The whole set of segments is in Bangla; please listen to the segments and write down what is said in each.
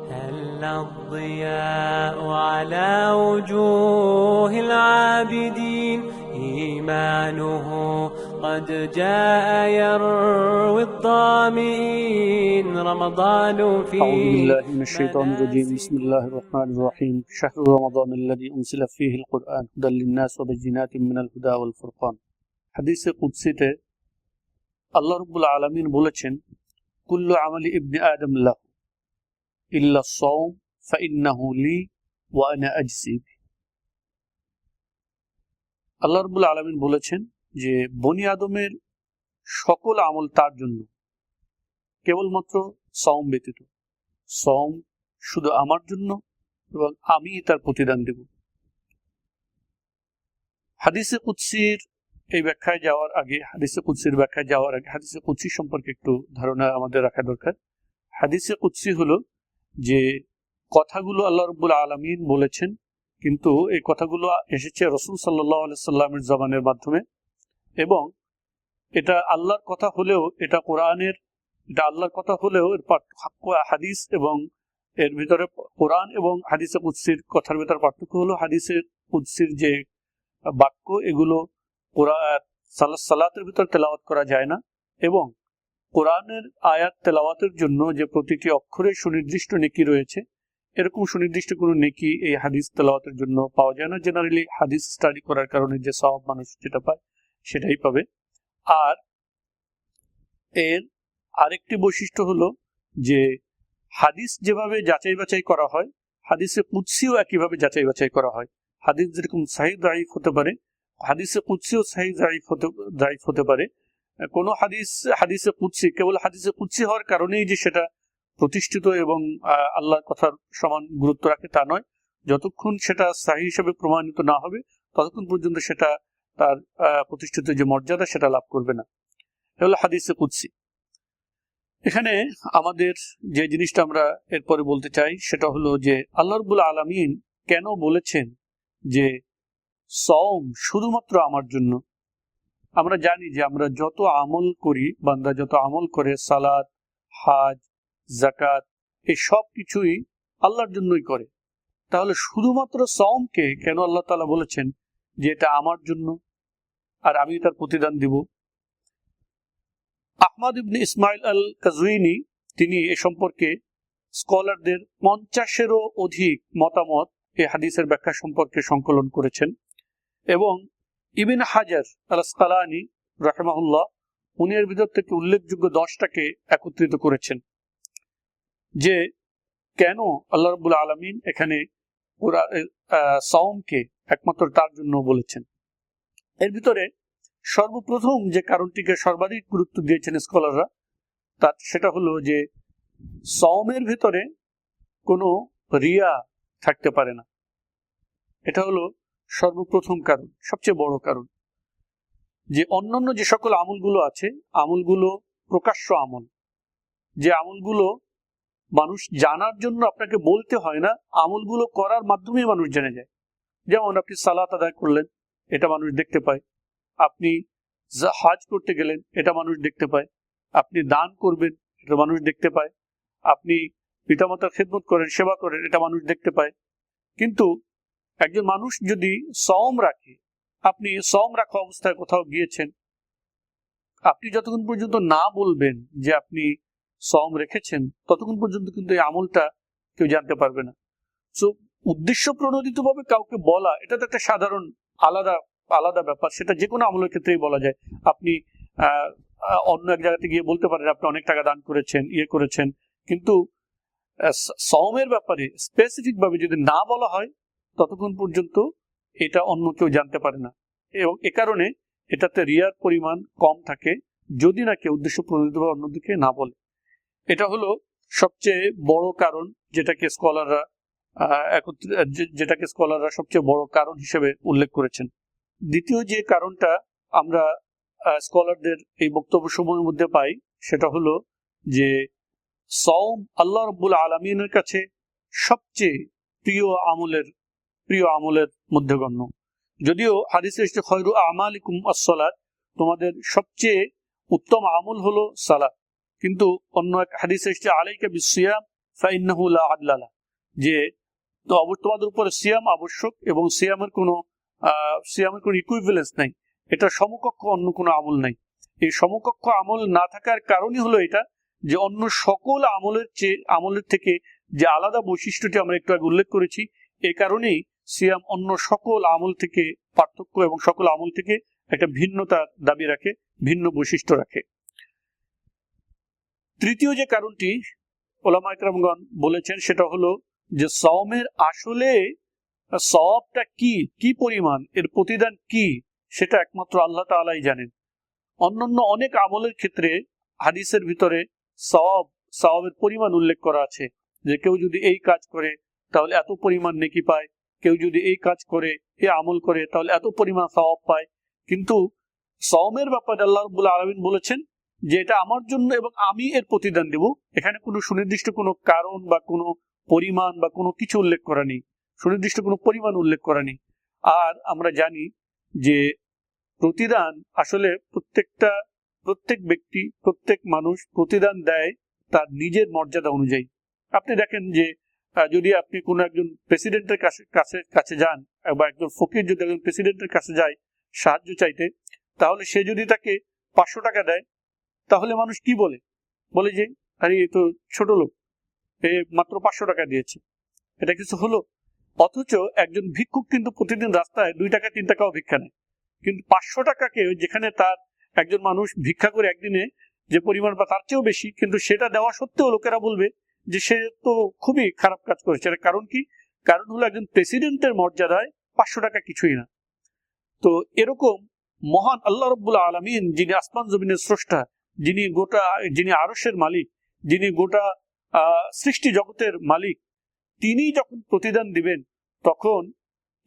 هل الضياء على وجوه العابدين إيمانه قد جاء يروي الظامئين رمضان فيه. أعوذ بالله من الشيطان الرجيم. بسم الله الرحمن الرحيم. شهر رمضان الذي أنزل فيه القرآن هدى للناس وبينات من الهدى والفرقان. হাদিসে কুদসিতে আল্লাহ রাব্বুল আলামিন বলেছেন, কুল্লু আমালি ইবনি আদম লাহু ইল্লা সাওম ফাইন্নাহু লি ওয়া আনা আজজি বিহি। আল্লাহ রাব্বুল আলামিন বলেছেন যে বনি আদমের সকল আমল তার জন্য, কেবলমাত্র সাওম ব্যতীত। সাওম শুধু আমার জন্য এবং আমি তার প্রতিদান দেব। হাদিসে কুদসির এই ব্যাখ্যায় যাওয়ার আগে হাদিসে কুদসি সম্পর্কে একটু ধারণা আমাদের রাখা দরকার। হাদিসে কুদসি হলো যে কথাগুলো আল্লাহ রাব্বুল আলামিন বলেছেন, কিন্তু এই কথাগুলো এসেছে রাসূল সাল্লাল্লাহু আলাইহি সাল্লামের জবানের মাধ্যমে, এবং এটা আল্লাহর কথা হলেও এটা আল্লাহর কথা হলেও এর হাদিস এবং এর ভিতরে কোরআন এবং হাদিসে কুদসির কথার ভিতরে পার্থক্য হলো, হাদিসে কুদসির যে বাক্য এগুলো সালাতের ভিতর তেলাওয়াত করা যায় না, এবং কোরআনের আয়াত তেলাওয়াতের জন্য যে প্রতিটি অক্ষরে সুনির্দিষ্ট নেকি রয়েছে, এরকম সুনির্দিষ্ট কোনো নেকি এই হাদিস তেলাওয়াতের জন্য পাওয়া যায় না। জেনারেলি হাদিস স্টাডি করার কারণে যে সওয়াব মানুষ যেটা পায় সেটাই পাবে। আর এর আরেকটি বৈশিষ্ট্য হলো যে হাদিস যেভাবে যাচাই বাছাই করা হয়, হাদিসে কুদসিও একইভাবে যাচাই বাছাই করা হয়। হাদিস যেরকম সহিহ দাঈফ হতে পারে, হাদিসে কুদসিও সহিহ দাঈফ হতে পারে। কোনো হাদিসে কুদসি কেবল হাদিসে কুদসি হওয়ার কারণেই যে সেটা প্রতিষ্ঠিত এবং আল্লাহর কথার সমান গুরুত্ব রাখে তা নয়। যতক্ষণ সেটা সহিহ হিসেবে প্রমাণিত না হবে ততক্ষণ পর্যন্ত সেটা তার প্রতিষ্ঠিত যে মর্যাদা সেটা লাভ করবে না। এটা হলো হাদিসে কুদসি। এখানে আমাদের যে জিনিসটা আমরা এরপরে বলতে চাই সেটা হলো যে আল্লাহ রাব্বুল আলামিন কেন বলেছেন যে সওম শুধুমাত্র আমার জন্য। আমরা জানি যে আমরা যত আমল করি, বান্দা যত আমল করে, সালাত, হাজ, যাকাত, এই সব কিছুই আল্লাহর জন্যই করে। তাহলে শুধুমাত্র সওমকে কেন আল্লাহ তাআলা বলেছেন যে এটা আমার জন্য আর আমি তার প্রতিদান দিব? আহমদ ইবনে ইসমাইল আল কাজউইনি তিনি এ সম্পর্কে স্কলারদের 50-এরও অধিক মতামত এই হাদিসের ব্যাখ্যা সম্পর্কে সংকলন করেছেন, এবং ইবনে হাজার আল আসকালানি রাহিমাহুল্লাহ উনি এর ভিতর থেকে উল্লেখযোগ্য 10টাকে একত্রিত করেছেন যে কেন আল্লাহ রাব্বুল আলামিন এখানে সাওমকে একমাত্র তার জন্য বলেছেন। এর ভিতরে সর্বপ্রথম যে কারণটিকে সর্বাধিক গুরুত্ব দিয়েছেন স্কলাররা, সেটা হলো যে সাওমের ভিতরে কোনো রিয়া থাকতে পারে না। এটা হলো সর্বপ্রথম কারণ, সবচেয়ে বড় কারণ। যে অন্যান্য যে সকল আমলগুলো আছে, আমলগুলো প্রকাশ্য আমল, যে আমলগুলো মানুষ জানার জন্য আপনাকে বলতে হয় না, আমলগুলো করার মাধ্যমে মানুষ জেনে যায়। যেমন আপনি সালাত আদায় করলেন, এটা মানুষ দেখতে পায়। আপনি হজ করতে গেলেন, এটা মানুষ দেখতে পায়। আপনি দান করবেন, এটা মানুষ দেখতে পায়। আপনি পিতামাতার খেদমত করেন, সেবা করেন, এটা মানুষ দেখতে পায়। কিন্তু একজন মানুষ যদি সওম রাখে, আপনি সওম রাখা অবস্থায় কোথাও গিয়েছেন, আপনি যতক্ষণ পর্যন্ত না বলবেন যে আপনি সওম রেখেছেন ততক্ষণ পর্যন্ত কিন্তু এই আমলটা কেউ জানতে পারবে না। সো উদ্দেশ্য প্রণোদিত ভাবে কাউকে বলা, এটা তো একটা সাধারণ আলাদা ব্যাপার। সেটা যে কোনো আমলের ক্ষেত্রেই বলা যায়। আপনি অন্য এক জায়গাতে গিয়ে বলতে পারেন আপনি অনেক টাকা দান করেছেন, করেছেন, কিন্তু সওমের ব্যাপারে স্পেসিফিক ভাবে যদি না বলা হয় ততক্ষণ পর্যন্ত এটা অন্য কেউ জানতে পারে না, এবং এ কারণে এটাতে রিয়ার পরিমাণ কম থাকে যদি না কেউ উদ্দেশ্য প্রণোদিতভাবে অন্যদিকে না বলে। এটা হলো সবচেয়ে বড় কারণ, যেটাকে স্কলাররা সবচেয়ে বড় কারণ হিসেবে উল্লেখ করেছেন। দ্বিতীয় যে কারণটা আমরা স্কলারদের এই বক্তব্য সমূহের মধ্যে পাই সেটা হলো যে সওম আল্লাহ রাব্বুল আলামিনের কাছে সবচেয়ে প্রিয় আমলের মধ্যে গণ্য। যদিও হাদিসে এসেছে খয়রু আমালিকুম আস-সালাত, তোমাদের সবচেয়ে উত্তম আমল হলো সালাত, কিন্তু অন্য এক হাদিসে এসেছে আলাইকা বিস-সিয়াম ফাইন্নাহু লা আদলা লাহ, যে তো তোমাদের উপরে সিয়াম আবশ্যক এবং সিয়ামের কোনো ইকুইভ্যালেন্স নাই, এটা সমকক্ষ অন্য কোনো আমল নাই। এই সমকক্ষ আমল না থাকার কারণই হলো এটা যে অন্য সকল আমলের থেকে যে আলাদা বৈশিষ্ট্যটি আমরা একটু আগে উল্লেখ করেছি, এই কারণেই সিয়াম অন্য সকল আমল থেকে পার্থক্য এবং সকল আমল থেকে একটা ভিন্নতার দাবি রাখে, ভিন্ন বৈশিষ্ট্য রাখে। তৃতীয় যে কারণটি ওলামা ইকরামগণ বলেছেন সেটা হলো যে সওমের আসলে সওয়াবটা কি পরিমাণ, এর প্রতিদান কি, সেটা একমাত্র আল্লাহ তাআলাই জানেন। অন্যান্য অনেক আমলের ক্ষেত্রে হাদিসের ভিতরে সওয়াবের পরিমাণ উল্লেখ করা আছে, যে কেউ যদি এই কাজ করে তাহলে এত পরিমাণ নেকি পায়, কেউ যদি এই কাজ করে, এই আমল করে তাহলে এত পরিমাণ সওয়াব পায়। কিন্তু সওমের ব্যাপারে আল্লাহ রাব্বুল আলামিন বলেছেন যে এটা আমার জন্য এবং আমি এর প্রতিদান দেব। এখানে কোনো সুনির্দিষ্ট কোনো কারণ বা কোনো পরিমাণ বা কোনো কিছু উল্লেখ করা নেই, সুনির্দিষ্ট কোনো পরিমাণ উল্লেখ করা নেই। আর আমরা জানি যে প্রতিদান আসলে প্রত্যেক ব্যক্তি, প্রত্যেক মানুষ প্রতিদান দেয় তার নিজের মর্যাদা অনুযায়ী। আপনি দেখেন যে যদি আপনি কোনো একজন প্রেসিডেন্টের কাছে যান বা একজন ফকির যদি একজন প্রেসিডেন্টের কাছে যায় সাহায্য চাইতে, তাহলে সে যদি তাকে 500 টাকা দেয়, তাহলে মানুষ কি বলে যে আরে এ তো ছোট লোক, এ মাত্র 500 টাকা দিয়েছে, এটা কিছু হলো? অথচ একজন ভিক্ষুক কিন্তু প্রতিদিন রাস্তায় 2 টাকা 3 টাকাও ভিক্ষা নেয়, কিন্তু 500 টাকাকে যেখানে তার একজন মানুষ ভিক্ষা করে একদিনে যে পরিমাণ বা তার চেয়েও বেশি, কিন্তু সেটা দেওয়া সত্ত্বেও লোকেরা বলবে যে সে তো খুবই খারাপ কাজ করেছে। এর কারণ কি? কারণ হলো একজন প্রেসিডেন্টের মর্যাদায় 500 টাকা কিছুই না। তো এরকম মহান আল্লাহ রাব্বুল আলামিন, যিনি আসমান জমিনের স্রষ্টা, যিনি আরশের মালিক, যিনি গোটা সৃষ্টি জগতের মালিক, তিনি যখন প্রতিদান দিবেন তখন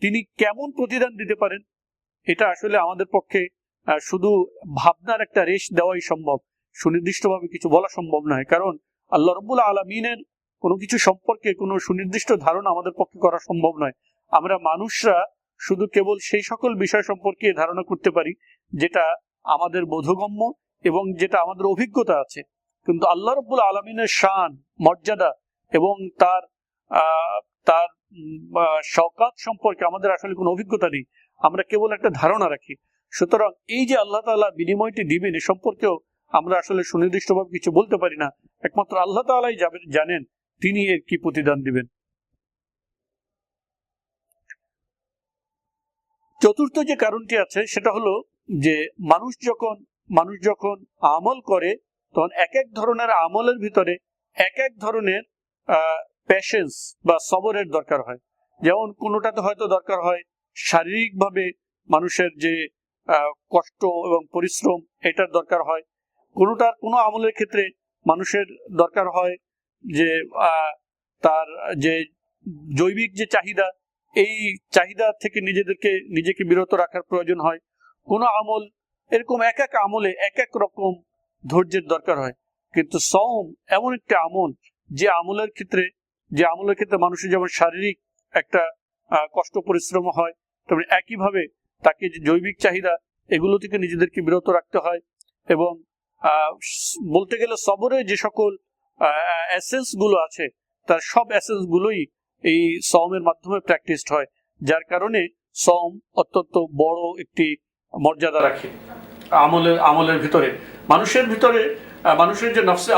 তিনি কেমন প্রতিদান দিতে পারেন, এটা আসলে আমাদের পক্ষে শুধু ভাবনার একটা রেশ দেওয়াই সম্ভব, সুনির্দিষ্টভাবে কিছু বলা সম্ভব নয়। কারণ আল্লাহ রাব্বুল আলামিনের কোনো কিছু সম্পর্কে কোনো সুনির্দিষ্ট ধারণা আমাদের পক্ষে করা সম্ভব নয়। আমরা মানুষরা শুধু কেবল সেই সকল বিষয় সম্পর্কে ধারণা করতে পারি যেটা আমাদের বোধগম্য এবং যেটা আমাদের অভিজ্ঞতা আছে। কিন্তু আল্লাহ রাব্বুল আলামিনের শান, মর্যাদা এবং তার শওকাত সম্পর্কে আমাদের আসলে কোনো অভিজ্ঞতা নেই, আমরা কেবল একটা ধারণা রাখি। সুতরাং এই যে আল্লাহ তাআলা বিনিময়টি দিবেন এ সম্পর্কেও আমরা আসলে সুনির্দিষ্টভাবে কিছু বলতে পারি না, একমাত্র আল্লাহ তাআলাই জানেন তিনি এর কি প্রতিদান দিবেন। চতুর্থ যে কারণটি আছে সেটা হলো যে মানুষ যখন আমল করে তখন এক এক ধরনের আমলের ভিতরে এক এক ধরনের প্যাশেন্স বা সবরের দরকার হয়। যেমন কোনোটাতে হয়তো দরকার হয় শারীরিকভাবে মানুষের যে কষ্ট এবং পরিশ্রম, এটার দরকার হয়। কোনো আমলের ক্ষেত্রে মানুষের দরকার হয় যে তার যে জৈবিক যে চাহিদা, এই চাহিদা থেকে নিজেকে বিরত রাখার প্রয়োজন হয়। কোনো আমল এরকম এক এক আমলে এক এক রকম ধৈর্যের দরকার হয়। কিন্তু সওম এমন একটা আমল যে আমলের ক্ষেত্রে মানুষের যেমন শারীরিক একটা কষ্ট পরিশ্রম হয়, তেমনি একইভাবে তাকে যে জৈবিক চাহিদা এগুলো থেকে নিজেদেরকে বিরত রাখতে হয়। এবং বলতে গেলে সবরের যে সকল এসেন্স গুলো আছে তার সব এসেন্স গুলোই এই সওমের মাধ্যমে প্র্যাকটিসড হয়, যার কারণে সওম অত্যন্ত বড় একটি মর্যাদা রাখে আমলের ভিতরে। মানুষের যে নফসে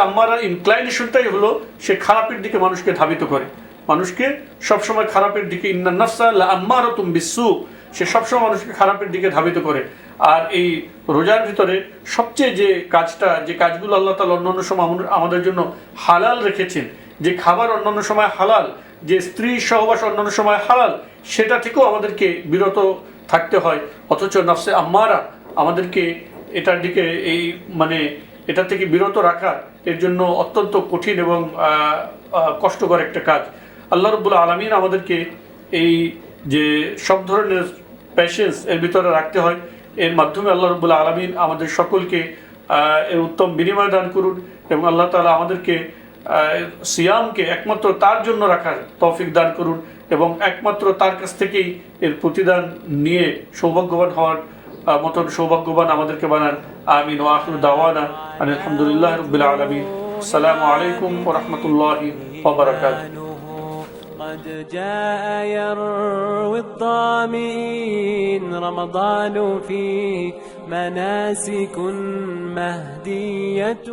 আম্মারা ইনক্লাইনেশনটাই হলো সে খারাপের দিকে মানুষকে ধাবিত করে, মানুষকে সবসময় খারাপের দিকে, ইন্নান নাফসা লাআম্মারাতুম বিসসু, সে সবসময় মানুষকে খারাপের দিকে ধাবিত করে। আর এই রোজার ভিতরে সবচেয়ে যে কাজগুলো আল্লাহ তাআলা অন্যান্য সময় আমাদের জন্য হালাল রেখেছেন, যে খাবার অন্যান্য সময় হালাল, যে স্ত্রী সহবাস অন্যান্য সময় হালাল, সেটা থেকেও আমাদেরকে বিরত থাকতে হয়। অথচ নফসে আম্মারা আমাদেরকে এটার দিকে এটা থেকে বিরত রাখা এর জন্য অত্যন্ত কঠিন এবং কষ্টকর একটা কাজ। আল্লাহ রাব্বুল আলামিন আমাদেরকে এই যে সব ধরনের প্যাশেন্স এর ভিতরে রাখতে হয়, এর মাধ্যমে আল্লাহ রাব্বুল আলামিন আমাদের সকলকে এর উত্তম বিনিময় দান করুন এবং আল্লাহ তাআলা আমাদেরকে সিয়ামকে একমাত্র তার জন্য রাখার তৌফিক দান করুন এবং একমাত্র তার কাছ থেকেই এর প্রতিদান নিয়ে সৌভাগ্যবান হওয়ার মতন সৌভাগ্যবান আমাদেরকে বানান। আমিন ওয়া আখিরু দাওয়ানা আলহামদুলিল্লাহি রাব্বিল আলামিন। আসসালামু আলাইকুম ওয়া রাহমাতুল্লাহি ওয়া বারাকাতুহু। قد جاء يروي الظامئين رمضان فيه مناسك مهدية